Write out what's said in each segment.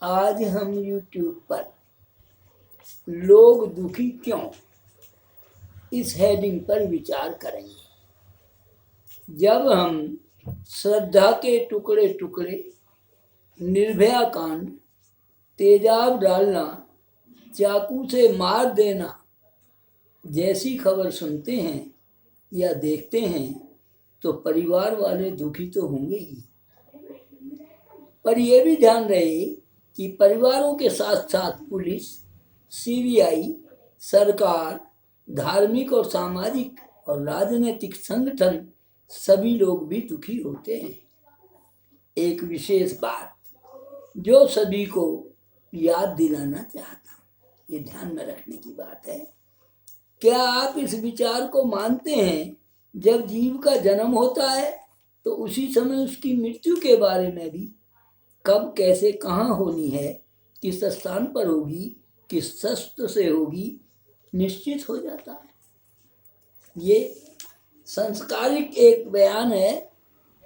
आज हम YouTube पर लोग दुखी क्यों इस हेडिंग पर विचार करेंगे। जब हम श्रद्धा के टुकड़े टुकड़े, निर्भया कांड, तेजाब डालना, चाकू से मार देना जैसी खबर सुनते हैं या देखते हैं तो परिवार वाले दुखी तो होंगे ही, पर यह भी ध्यान रहे कि परिवारों के साथ साथ पुलिस, सीबीआई, सरकार, धार्मिक और सामाजिक और राजनीतिक संगठन सभी लोग भी दुखी होते हैं। एक विशेष बात जो सभी को याद दिलाना चाहता हूँ, ये ध्यान में रखने की बात है। क्या आप इस विचार को मानते हैं, जब जीव का जन्म होता है तो उसी समय उसकी मृत्यु के बारे में भी कब, कैसे, कहाँ होनी है, किस स्थान पर होगी, किस शस्त्र से होगी, निश्चित हो जाता है। ये संस्कारिक एक बयान है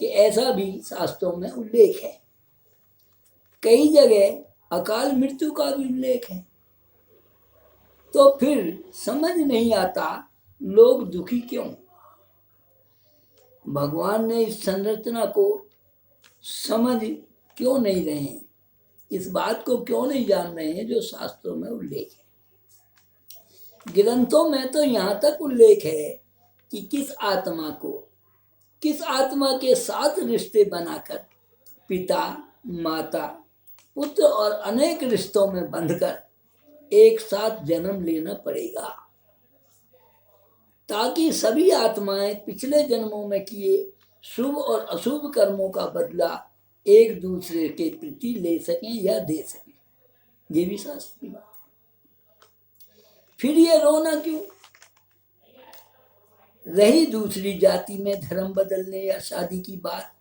कि ऐसा भी शास्त्रों में उल्लेख है। कई जगह अकाल मृत्यु का भी उल्लेख है। तो फिर समझ नहीं आता लोग दुखी क्यों। भगवान ने इस संरचना को समझ क्यों नहीं रहे हैं, इस बात को क्यों नहीं जान रहे हैं जो शास्त्रों में उल्लेख है। ग्रंथों में तो यहाँ तक उल्लेख है कि किस आत्मा के साथ रिश्ते बनाकर पिता, माता, पुत्र और अनेक रिश्तों में बंधकर एक साथ जन्म लेना पड़ेगा, ताकि सभी आत्माएं पिछले जन्मों में किए शुभ और अशुभ कर्मों का बदला एक दूसरे के प्रति ले सकें या दे सकें। ये भी शास्त्र की बात है। फिर ये रोना क्यों? रही दूसरी जाति में धर्म बदलने या शादी की बात,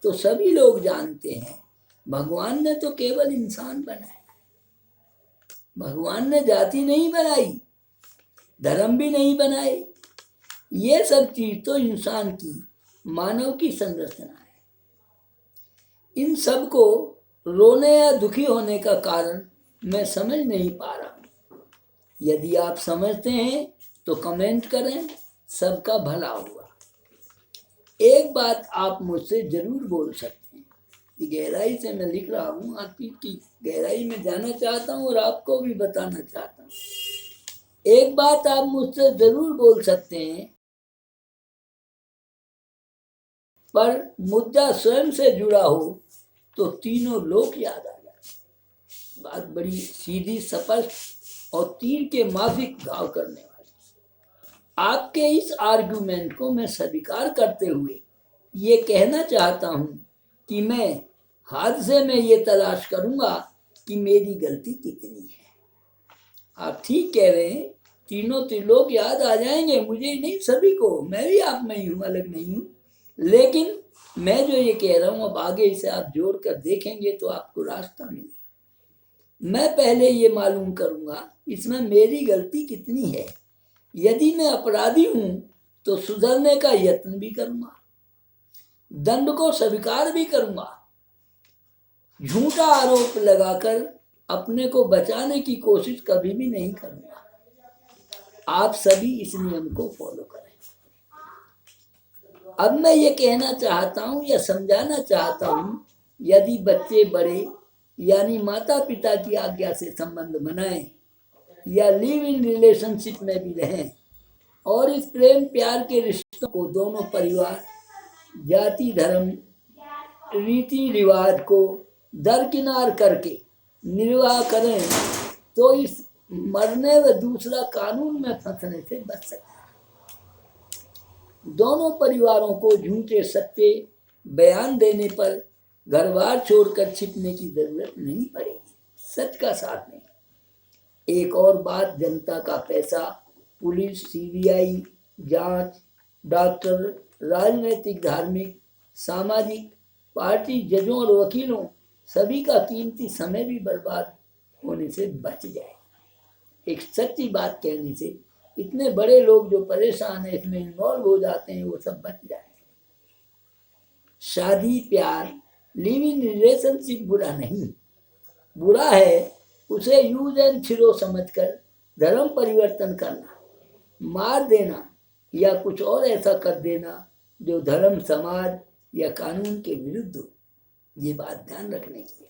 तो सभी लोग जानते हैं भगवान ने तो केवल इंसान बनाया। भगवान ने जाति नहीं बनाई, धर्म भी नहीं बनाए। ये सब चीज तो इंसान की, मानव की संरचना है। इन सब को रोने या दुखी होने का कारण मैं समझ नहीं पा रहा हूँ। यदि आप समझते हैं तो कमेंट करें, सबका भला होगा। एक बात आप मुझसे जरूर बोल सकते हैं कि गहराई से मैं लिख रहा हूँ, आपकी गहराई में जाना चाहता हूँ और आपको भी बताना चाहता हूँ। एक बात आप मुझसे जरूर बोल सकते हैं, पर मुद्दा स्वयं से जुड़ा हो तो तीनों लोग याद आ जाए। बात बड़ी सीधी, स्पष्ट और तीर के माफिक घाव करने वाली। आपके इस आर्गुमेंट को मैं स्वीकार करते हुए ये कहना चाहता हूं कि मैं हादसे में ये तलाश करूंगा कि मेरी गलती कितनी है। आप ठीक कह रहे हैं, तीनों त्रिलोक याद आ जाएंगे, मुझे नहीं, सभी को। मैं भी आप में ही हूँ, अलग नहीं हूँ। लेकिन मैं जो ये कह रहा हूँ, अब आगे इसे आप जोड़ कर देखेंगे तो आपको रास्ता मिलेगा। मैं पहले ये मालूम करूंगा इसमें मेरी गलती कितनी है। यदि मैं अपराधी हूं तो सुधरने का यत्न भी करूंगा, दंड को स्वीकार भी करूंगा। झूठा आरोप लगाकर अपने को बचाने की कोशिश कभी भी नहीं करूंगा। आप सभी इस नियम को फॉलो करें। अब मैं ये कहना चाहता हूं या समझाना चाहता हूं, यदि बच्चे बड़े यानी माता पिता की आज्ञा से संबंध बनाएं या लिव इन रिलेशनशिप में भी रहें और इस प्रेम प्यार के रिश्तों को दोनों परिवार, जाति, धर्म, रीति रिवाज को दरकिनार करके निर्वाह करें, तो इस मरने व दूसरा कानून में फंसने से बच सकते हैं। दोनों परिवारों को झूठे सत्य बयान देने पर घर बार छोड़कर छिपने की जरूरत नहीं पड़ेगी। सच का साथ नहीं। एक और बात, जनता का पैसा पुलिस, सीबीआई, जांच, डॉक्टर, राजनीतिक, धार्मिक, सामाजिक, पार्टी, जजों और वकीलों, सभी का कीमती समय भी बर्बाद होने से बच जाए। एक सच्ची बात कहने से इतने बड़े लोग जो परेशान है, इसमें इन्वॉल्व हो जाते हैं, वो सब बच जाए। शादी, प्यार, लिव इन रिलेशनशिप बुरा नहीं, बुरा है उसे यूज एंड थ्रो समझकर धर्म परिवर्तन करना, मार देना या कुछ और ऐसा कर देना जो धर्म, समाज या कानून के विरुद्ध हो। ये बात ध्यान रखने की है।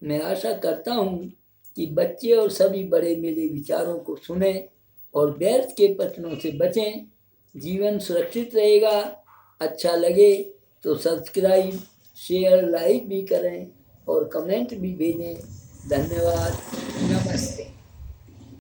मैं आशा करता हूँ कि बच्चे और सभी बड़े मेरे विचारों को सुने और व्यर्थ के प्रश्नों से बचें। जीवन सुरक्षित रहेगा। अच्छा लगे तो सब्सक्राइब, शेयर, लाइक भी करें और कमेंट भी भेजें। धन्यवाद। नमस्ते।